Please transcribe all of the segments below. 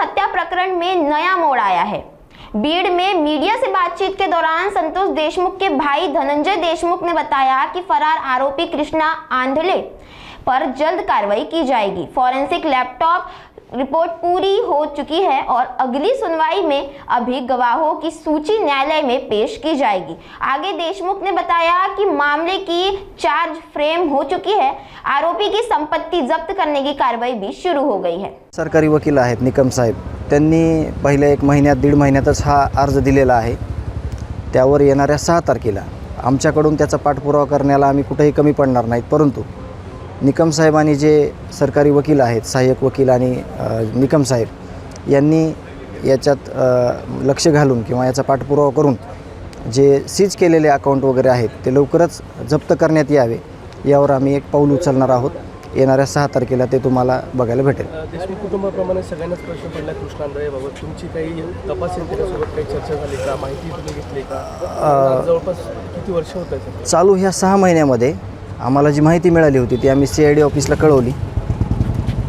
हत्या प्रकरण में नया मोड़ आया है। बीड़ में मीडिया से बातचीत के दौरान संतोष देशमुख के भाई धनंजय देशमुख ने बताया कि फरार आरोपी कृष्णा आंधले पर जल्द कार्रवाई की जाएगी। फॉरेंसिक लैपटॉप रिपोर्ट पूरी हो चुकी है और अगली सुनवाई में अभी गवाहों की सूची न्यायालय में पेश की जाएगी। आगे देशमुख ने बताया कि मामले की चार्ज फ्रेम हो चुकी है। आरोपी की संपत्ति जब्त करने की कार्रवाई भी शुरू हो गई है। सरकारी वकील आहेत निकम साहेब, त्यांनी पहिल्या 1 महिन्यात 1.5 महिन्यातच हा अर्ज दिलेला आहे। त्यावर येणाऱ्या 6 तारखेला आमच्याकडून त्याचा पाठपुरावा करण्याला आम्ही कुठेही कमी पडणार नाहीत, परंतु निकम साहेब आणि जे सरकारी वकील आहेत, सहाय्यक वकील आणि निकम साहेब यांनी याच्यात लक्ष घालून किंवा याचा पाठपुरावा करून जे सीज केलेले अकाउंट वगैरे आहेत ते लवकरच जप्त करण्यात यावे, यावर आम्ही एक पाऊल उचलणार आहोत। येणाऱ्या 6 तारखेला ते तुम्हाला बघायला भेटेल। देशमुख कुटुंबाप्रमाणे सगळ्यांनाच प्रश्न पडला कृष्णा आंधळेबाबत, तुमची काही तपास यंत्रणेसोबत काही चर्चा झाली का, माहिती तुम्ही घेतली का? जवळपास किती वर्ष होत आहे चालू ह्या 6 महिन्यामध्ये आम्हाला जी माहिती मिळाली होती ती आम्ही CID ऑफिसला कळवली।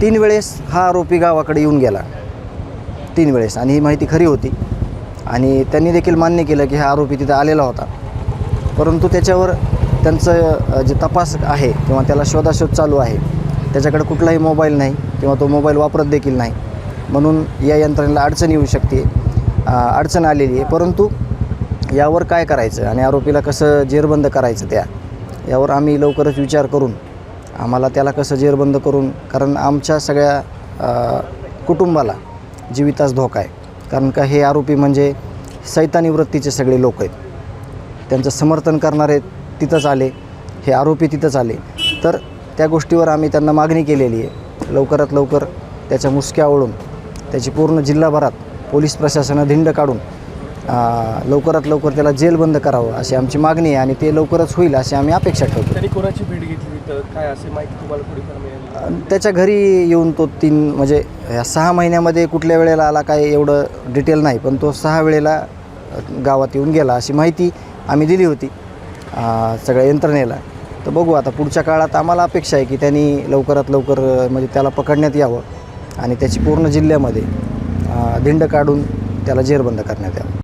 3 वेळेस हा आरोपी गावाकडे येऊन गेला, 3 वेळेस, आणि ही माहिती खरी होती आणि त्यांनी देखील मान्य केलं की हा आरोपी तिथं आलेला होता, परंतु त्याच्यावर त्यांचं जे तपास आहे किंवा त्याला शोधाशोध चालू आहे, त्याच्याकडे कुठलाही मोबाईल नाही किंवा तो मोबाईल वापरत देखील नाही, म्हणून या यंत्रणेला अडचण येऊ शकते, अडचण आलेली आहे। परंतु यावर काय करायचं आणि आरोपीला कसं जेरबंद करायचं यावर आम्ही लवकरच विचार करून आम्हाला त्याला कसं जेरबंद करून, कारण आमच्या सगळ्या कुटुंबाला जीवितास धोका आहे, कारण का हे आरोपी म्हणजे सैतानी वृत्तीचे सगळे लोक आहेत, त्यांचं समर्थन करणारे तिथंच आले, हे आरोपी तिथंच आले, तर त्या गोष्टीवर आम्ही त्यांना मागणी केलेली आहे। लवकरात लवकर त्याच्या मुसक्या ओढून त्याची पूर्ण जिल्हाभरात पोलीस प्रशासनानं धिंड काढून लवकरात लवकर त्याला जेलबंद करावं अशी आमची मागणी आहे आणि ते लवकरच होईल अशी आम्ही अपेक्षा ठेवतो। त्यांनी कोणाची भेट घेतली तर काय असे माहिती तुम्हाला थोडीफार मिळाली? त्याच्या घरी येऊन तो 3 म्हणजे या 6 महिन्यामध्ये कुठल्या वेळेला आला काय एवढं डिटेल नाही, पण तो 6 वेळेला गावात येऊन गेला अशी माहिती आम्ही दिली होती सगळ्या यंत्रणेला। तर बघू आता पुढच्या काळात आम्हाला अपेक्षा आहे की त्यांनी लवकरात लवकर म्हणजे त्याला पकडण्यात यावं आणि त्याची पूर्ण जिल्ह्यामध्ये धिंड काढून त्याला जेरबंद करण्यात यावं।